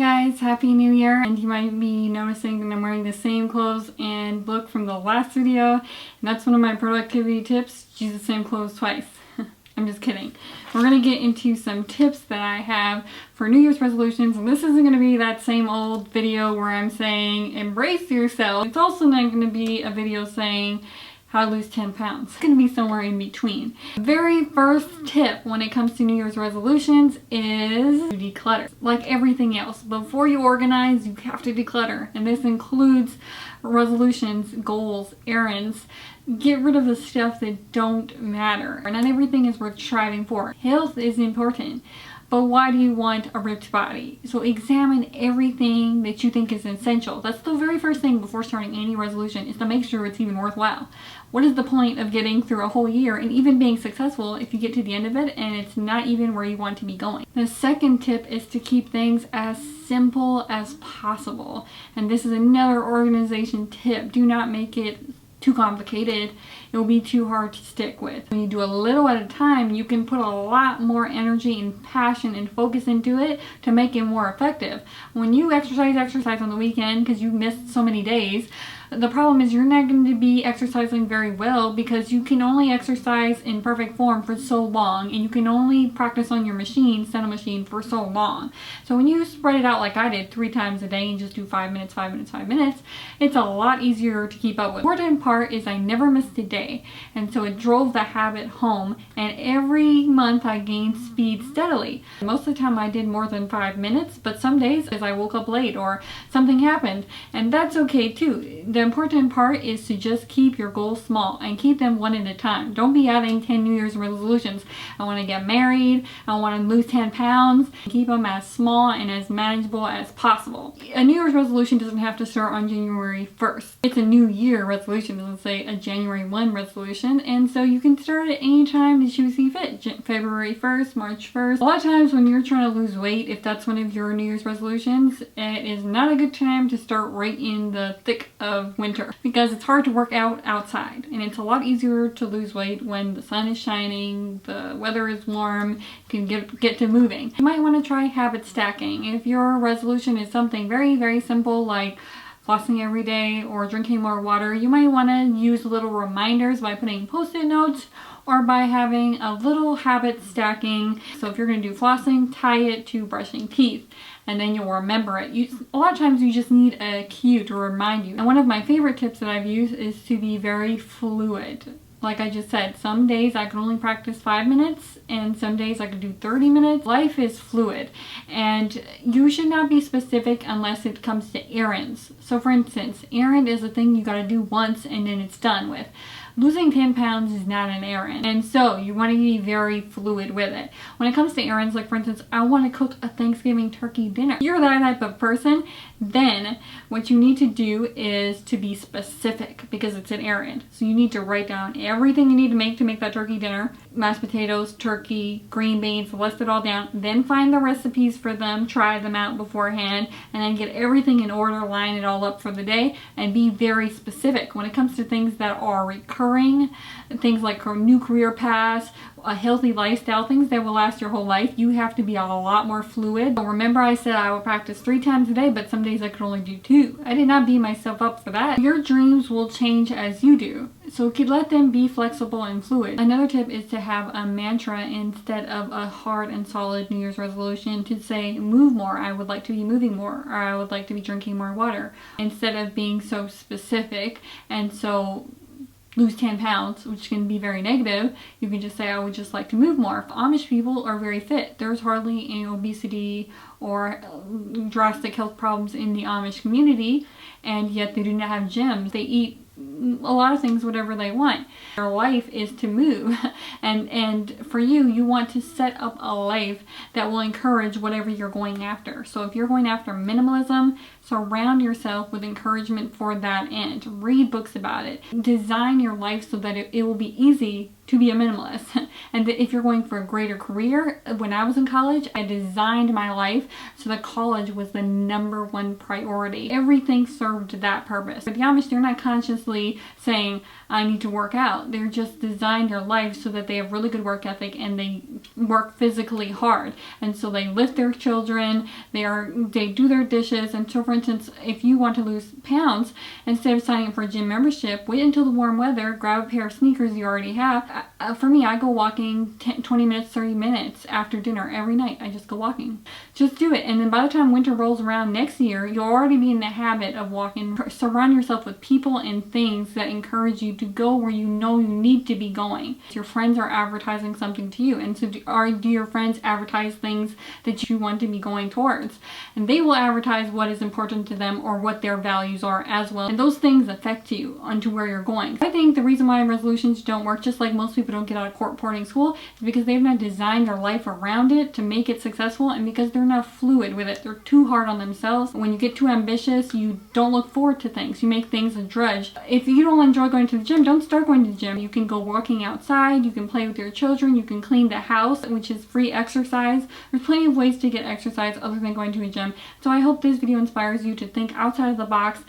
guys, Happy New Year! And you might be noticing that I'm wearing the same clothes and look from the last video. And that's one of my productivity tips, use the same clothes twice. I'm just kidding. We're going to get into some tips that I have for New Year's resolutions. And this isn't going to be that same old video where I'm saying embrace yourself. It's also not going to be a video saying how to lose 10 pounds. It's going to be somewhere in between. The very first tip when it comes to New Year's resolutions is to declutter. Like everything else, before you organize, you have to declutter. And this includes resolutions, goals, errands. Get rid of the stuff that don't matter. Not everything is worth striving for. Health is important. But why do you want a ripped body? So examine everything that you think is essential. That's the very first thing before starting any resolution, is to make sure it's even worthwhile. What is the point of getting through a whole year and even being successful if you get to the end of it and it's not even where you want to be going? The second tip is to keep things as simple as possible. And this is another organization tip. Do not make it too complicated. It will be too hard to stick with. When you do a little at a time, you can put a lot more energy and passion and focus into it to make it more effective. When you exercise on the weekend because you missed so many days, the problem is you're not going to be exercising very well because you can only exercise in perfect form for so long, and you can only practice on your machine, center machine, for so long. So when you spread it out like I did 3 times a day and just do 5 minutes, 5 minutes, 5 minutes, it's a lot easier to keep up with. The important part is I never missed a day, and so it drove the habit home, and every month I gained speed steadily. Most of the time I did more than 5 minutes, but some days as I woke up late or something happened, and that's okay too. The important part is to just keep your goals small and keep them one at a time. Don't be adding 10 New Year's resolutions. I want to get married, I want to lose 10 pounds. Keep them as small and as manageable as possible. A New Year's resolution doesn't have to start on January 1st. It's a New Year resolution, it doesn't say a January 1 resolution, and so you can start at any time that you see fit. February 1st, March 1st. A lot of times when you're trying to lose weight, if that's one of your New Year's resolutions, it is not a good time to start right in the thick of winter because it's hard to work out outside, and it's a lot easier to lose weight when the sun is shining, the weather is warm, you can get to moving. You might want to try habit stacking. If your resolution is something very, very simple like flossing every day or drinking more water, you might want to use little reminders by putting post-it notes or by having a little habit stacking. So if you're going to do flossing, tie it to brushing teeth, and then you'll remember it. A lot of times you just need a cue to remind you. And one of my favorite tips that I've used is to be very fluid. Like I just said, some days I can only practice 5 minutes and some days I can do 30 minutes. Life is fluid, and you should not be specific unless it comes to errands. So for instance, errand is a thing you gotta do once and then it's done with. Losing 10 pounds is not an errand, and so you want to be very fluid with it. When it comes to errands, like for instance, I want to cook a Thanksgiving turkey dinner. If you're that type of person, then what you need to do is to be specific because it's an errand. So you need to write down everything you need to make that turkey dinner. Mashed potatoes, turkey, green beans, list it all down. Then find the recipes for them, try them out beforehand, and then get everything in order, line it all up for the day, and be very specific. When it comes to things that are recurring, things like a new career path, a healthy lifestyle, things that will last your whole life, you have to be a lot more fluid. So remember I said I will practice 3 times a day, but some days I could only do 2. I did not beat myself up for that. Your dreams will change as you do, so you could let them be flexible and fluid. Another tip is to have a mantra instead of a hard and solid New Year's resolution, to say move more, I would like to be moving more, or I would like to be drinking more water, instead of being so specific and so lose 10 pounds, which can be very negative. You can just say, I would just like to move more. Amish people are very fit. There's hardly any obesity or drastic health problems in the Amish community, and yet they do not have gyms. They eat a lot of things whatever they want. Their life is to move, and for you want to set up a life that will encourage whatever you're going after. So if you're going after minimalism, surround yourself with encouragement for that end. Read books about it. Design your life so that it will be easy to be a minimalist. And if you're going for a greater career, when I was in college, I designed my life so that college was the #1 priority. Everything served that purpose. But the Amish, they're not consciously purposely saying, I need to work out. They're just designed their life so that they have really good work ethic and they work physically hard. And so they lift their children, they do their dishes. And so for instance, if you want to lose pounds, instead of signing up for a gym membership, wait until the warm weather, grab a pair of sneakers you already have. For me, I go walking 20 minutes, 30 minutes after dinner every night. I just go walking. Just do it. And then by the time winter rolls around next year, you'll already be in the habit of walking. Surround yourself with people and things that encourage you to go where you know you need to be going. Your friends are advertising something to you, and so do your friends advertise things that you want to be going towards? And they will advertise what is important to them or what their values are as well, and those things affect you onto where you're going. I think the reason why resolutions don't work, just like most people don't get out of court reporting school, is because they've not designed their life around it to make it successful, and because they're not fluid with it. They're too hard on themselves. When you get too ambitious, you don't look forward to things. You make things a drudge. If you don't enjoy going to the gym, don't start going to the gym. You can go walking outside, you can play with your children, you can clean the house, which is free exercise. There's plenty of ways to get exercise other than going to a gym. So I hope this video inspires you to think outside of the box.